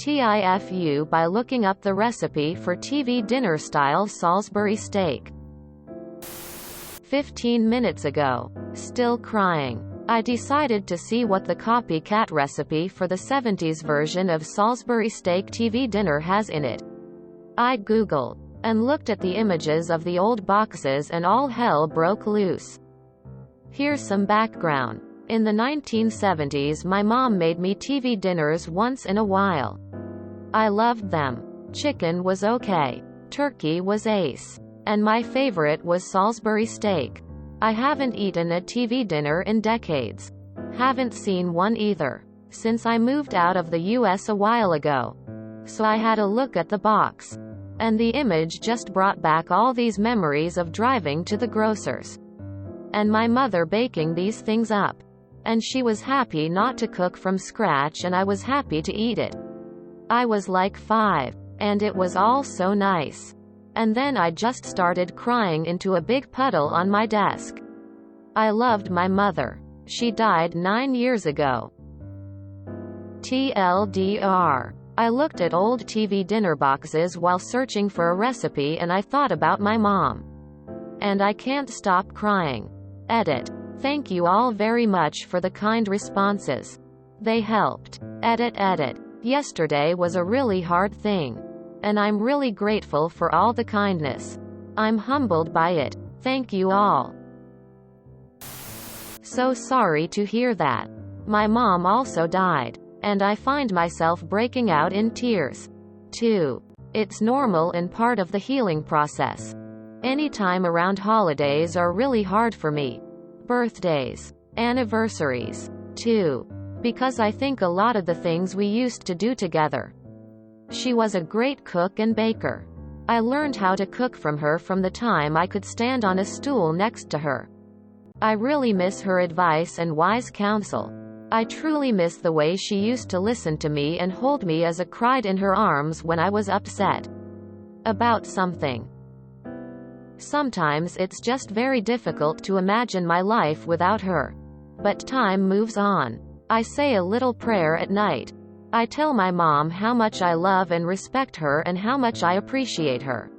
TIFU by looking up the recipe for TV dinner-style Salisbury steak. 15 minutes ago. Still crying. I decided to see what the copycat recipe for the 70s version of Salisbury steak TV dinner has in it. I Googled and looked at the images of the old boxes and all hell broke loose. Here's some background. In the 1970s, my mom made me TV dinners once in a while. I loved them. Chicken was okay. Turkey was ace. And my favorite was Salisbury steak. I haven't eaten a TV dinner in decades. Haven't seen one either since I moved out of the US a while ago. So I had a look at the box. And the image just brought back all these memories of driving to the grocer's. And my mother baking these things up. And she was happy not to cook from scratch, and I was happy to eat it. I was like 5. And it was all so nice. And then I just started crying into a big puddle on my desk. I loved my mother. She died 9 years ago. TLDR. I looked at old TV dinner boxes while searching for a recipe, and I thought about my mom. And I can't stop crying. Edit. Thank you all very much for the kind responses. They helped. Edit. Yesterday was a really hard thing. And I'm really grateful for all the kindness. I'm humbled by it. Thank you all. So sorry to hear that. My mom also died. And I find myself breaking out in tears. Too. It's normal and part of the healing process. Any time around holidays are really hard for me. Birthdays. Anniversaries. Too. Because I think a lot of the things we used to do together. She was a great cook and baker. I learned how to cook from her from the time I could stand on a stool next to her. I really miss her advice and wise counsel. I truly miss the way she used to listen to me and hold me as I cried in her arms when I was upset about something. Sometimes it's just very difficult to imagine my life without her. But time moves on. I say a little prayer at night. I tell my mom how much I love and respect her and how much I appreciate her.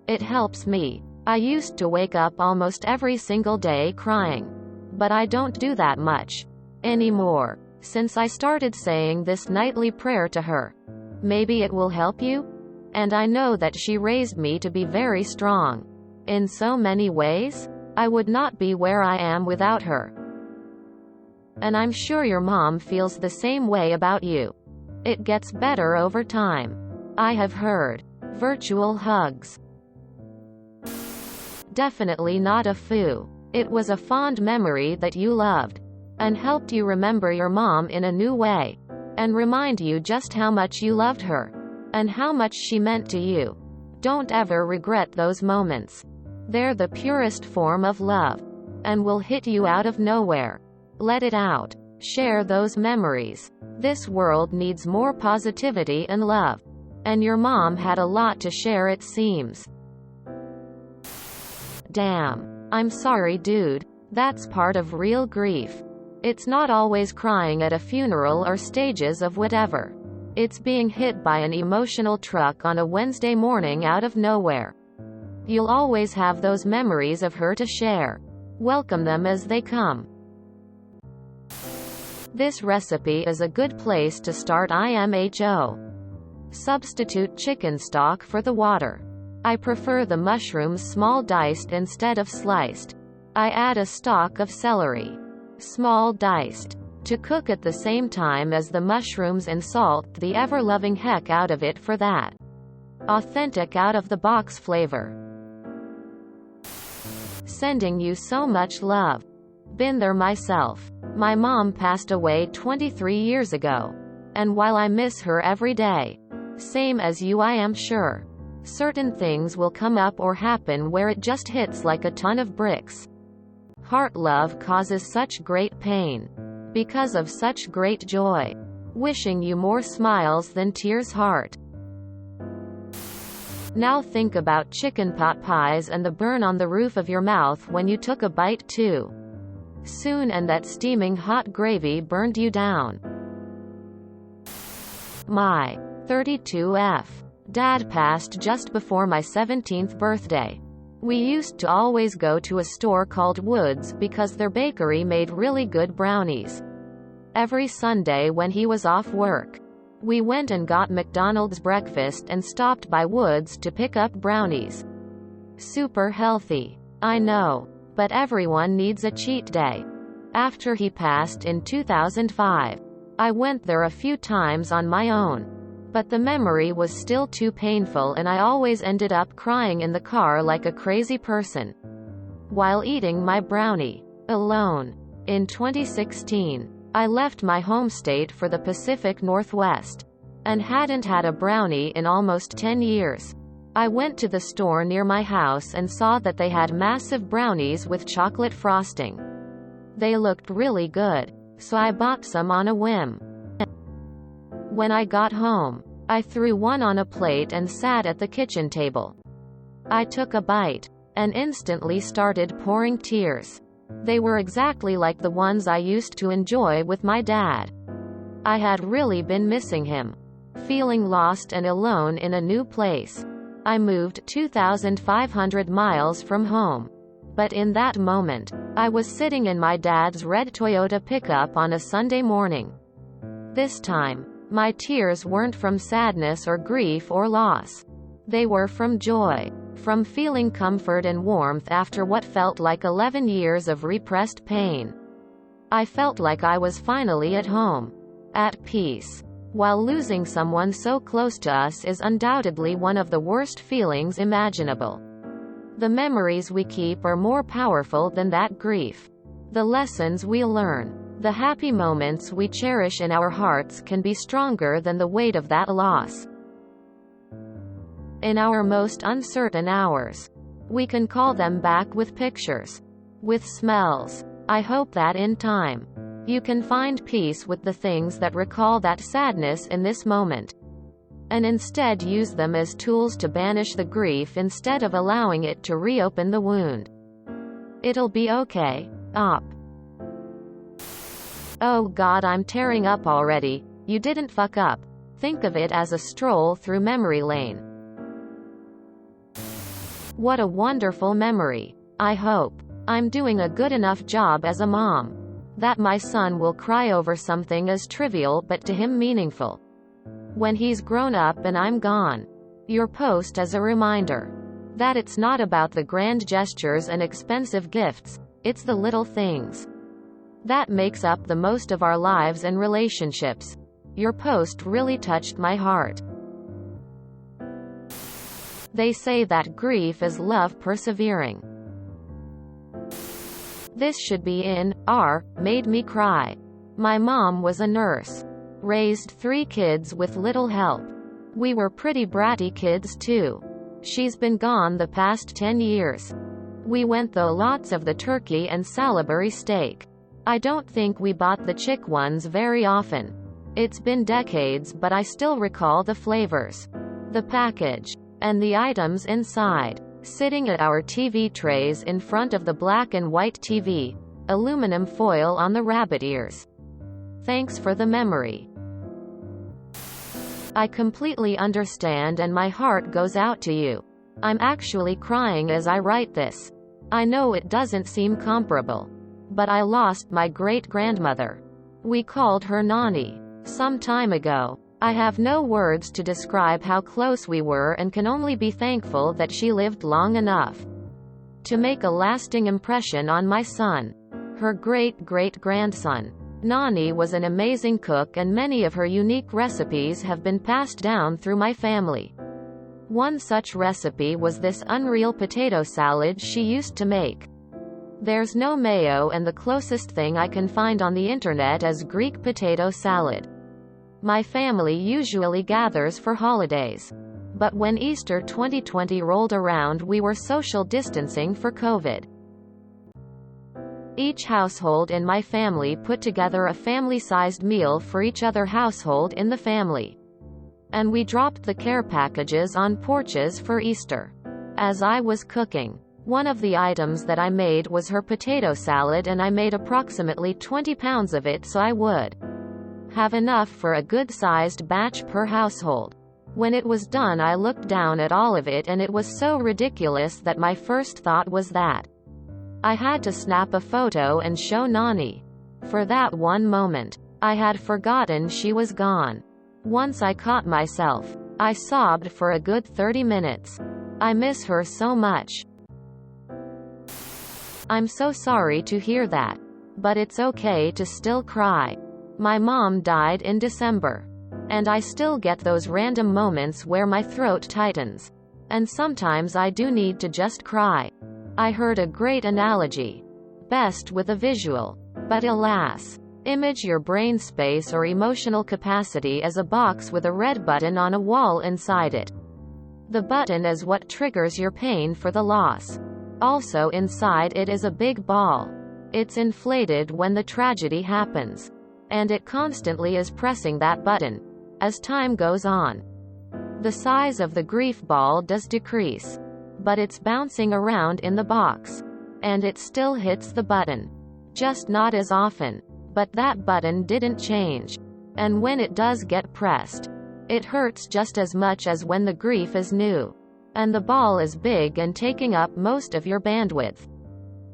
It helps me. I used to wake up almost every single day crying. But I don't do that much anymore since I started saying this nightly prayer to her. Maybe it will help you? And I know that she raised me to be very strong. In so many ways, I would not be where I am without her. And I'm sure your mom feels the same way about you. It gets better over time. I have heard. Virtual hugs. Definitely not a foo. It was a fond memory that you loved. And helped you remember your mom in a new way. And remind you just how much you loved her. And how much she meant to you. Don't ever regret those moments. They're the purest form of love. And will hit you out of nowhere. Let it out. Share those memories. This world needs more positivity and love. And your mom had a lot to share, it seems. Damn. I'm sorry, dude. That's part of real grief. It's not always crying at a funeral or stages of whatever. It's being hit by an emotional truck on a Wednesday morning out of nowhere. You'll always have those memories of her to share. Welcome them as they come. This recipe is a good place to start. IMHO. Substitute chicken stock for the water. I prefer the mushrooms small diced instead of sliced. I add a stalk of celery. Small diced. To cook at the same time as the mushrooms and salt the ever-loving heck out of it for that authentic out-of-the-box flavor. Sending you so much love. Been there myself. My mom passed away 23 years ago. And while I miss her every day, same as you, I am sure, certain things will come up or happen where it just hits like a ton of bricks. Heart love causes such great pain. Because of such great joy. Wishing you more smiles than tears, heart. Now think about chicken pot pies and the burn on the roof of your mouth when you took a bite too soon and that steaming hot gravy burned you down. My 32F. Dad passed just before my 17th birthday. We used to always go to a store called Woods because their bakery made really good brownies. Every Sunday when he was off work, we went and got McDonald's breakfast and stopped by Woods to pick up brownies. Super healthy, I know, but everyone needs a cheat day. After he passed in 2005, I went there a few times on my own. But the memory was still too painful and I always ended up crying in the car like a crazy person while eating my brownie alone. In 2016, I left my home state for the Pacific Northwest and hadn't had a brownie in almost 10 years. I went to the store near my house and saw that they had massive brownies with chocolate frosting. They looked really good, so I bought some on a whim. When I got home, I threw one on a plate and sat at the kitchen table. I took a bite and instantly started pouring tears. They were exactly like the ones I used to enjoy with my dad. I had really been missing him, feeling lost and alone in a new place. I moved 2,500 miles from home. But in that moment, I was sitting in my dad's red Toyota pickup on a Sunday morning. This time, my tears weren't from sadness or grief or loss. They were from joy, from feeling comfort and warmth after what felt like 11 years of repressed pain. I felt like I was finally at home, at peace. While losing someone so close to us is undoubtedly one of the worst feelings imaginable, the memories we keep are more powerful than that grief. The lessons we learn, the happy moments we cherish in our hearts can be stronger than the weight of that loss. In our most uncertain hours, we can call them back with pictures, with smells. I hope that in time, you can find peace with the things that recall that sadness in this moment, and instead use them as tools to banish the grief instead of allowing it to reopen the wound. It'll be okay. Op. Oh God, I'm tearing up already. You didn't fuck up. Think of it as a stroll through memory lane. What a wonderful memory. I hope I'm doing a good enough job as a mom that my son will cry over something as trivial but to him meaningful when he's grown up and I'm gone. Your post is a reminder that it's not about the grand gestures and expensive gifts, it's the little things that makes up the most of our lives and relationships. Your post really touched my heart. They say that grief is love persevering. This should be in R. Made me cry. My mom was a nurse. Raised 3 kids with little help. We were pretty bratty kids too. She's been gone the past 10 years. We went though lots of the turkey and Salisbury steak. I don't think we bought the chick ones very often. It's been decades but I still recall the flavors, the package, and the items inside. Sitting at our TV trays in front of the black and white TV, aluminum foil on the rabbit ears. Thanks for the memory. I completely understand and my heart goes out to you. I'm actually crying as I write this. I know it doesn't seem comparable, but I lost my great-grandmother. We called her Nani some time ago. I have no words to describe how close we were and can only be thankful that she lived long enough to make a lasting impression on my son, her great-great-grandson. Nani was an amazing cook and many of her unique recipes have been passed down through my family. One such recipe was this unreal potato salad she used to make. There's no mayo and the closest thing I can find on the internet is Greek potato salad. My family usually gathers for holidays. But when Easter 2020 rolled around we were social distancing for COVID. Each household in my family put together a family-sized meal for each other household in the family. And we dropped the care packages on porches for Easter. As I was cooking, one of the items that I made was her potato salad and I made approximately 20 pounds of it so I would Have enough for a good-sized batch per household. When it was done, I looked down at all of it and it was so ridiculous that my first thought was that I had to snap a photo and show Nani. For that one moment, I had forgotten she was gone. Once I caught myself, I sobbed for a good 30 minutes. I miss her so much. I'm so sorry to hear that. But it's okay to still cry. My mom died in December. And I still get those random moments where my throat tightens. And sometimes I do need to just cry. I heard a great analogy. Best with a visual. But alas. Image your brain space or emotional capacity as a box with a red button on a wall inside it. The button is what triggers your pain for the loss. Also inside it is a big ball. It's inflated when the tragedy happens. And it constantly is pressing that button. As time goes on, the size of the grief ball does decrease. But it's bouncing around in the box. And it still hits the button. Just not as often. But that button didn't change. And when it does get pressed, it hurts just as much as when the grief is new. And the ball is big and taking up most of your bandwidth.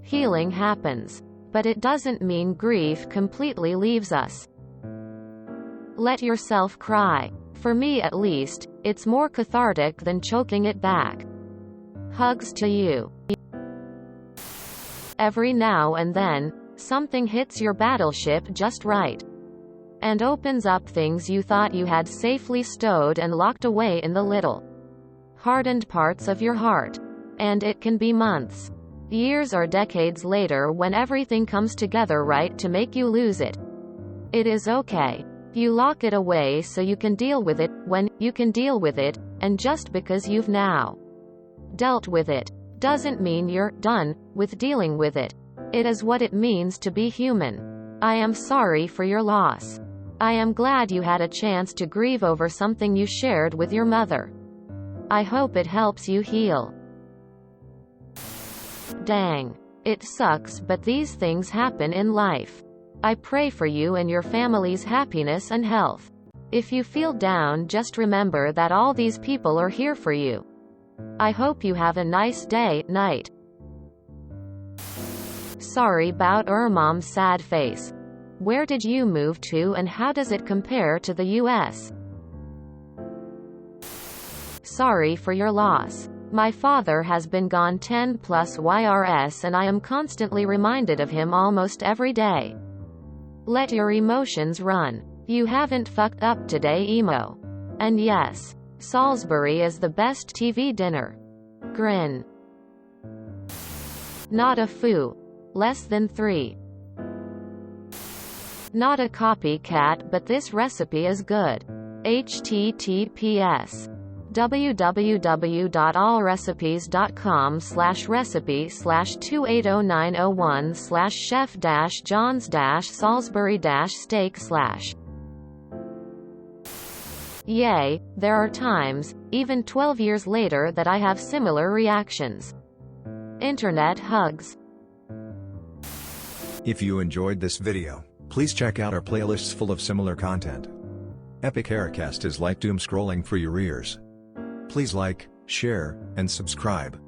Healing happens. But it doesn't mean grief completely leaves us. Let yourself cry. For me at least, it's more cathartic than choking it back. Hugs to you. Every now and then, something hits your battleship just right. And opens up things you thought you had safely stowed and locked away in the little hardened parts of your heart. And it can be months, years or decades later when everything comes together right to make you lose it. It is okay. You lock it away so you can deal with it when you can deal with it, and just because you've now dealt with it doesn't mean you're done with dealing with it. It is what it means to be human. I am sorry for your loss. I am glad you had a chance to grieve over something you shared with your mother. I hope it helps you heal. Dang. It sucks, but these things happen in life. I pray for you and your family's happiness and health. If you feel down, just remember that all these people are here for you. I hope you have a nice day, night. Sorry about Mom's sad face. Where did you move to and how does it compare to the US? Sorry for your loss. My father has been gone 10 plus YRS and I am constantly reminded of him almost every day. Let your emotions run. You haven't fucked up today, emo. And yes, Salisbury is the best TV dinner. Grin. Not a foo. Less than 3. Not a copycat, but this recipe is good. https www.allrecipes.com/recipe/2809001/chef-johns-salisbury-steak/. Yay, there are times, even 12 years later, that I have similar reactions. Internet hugs. If you enjoyed this video, please check out our playlists full of similar content. Epic Haircast is like doom scrolling for your ears. Please like, share, and subscribe.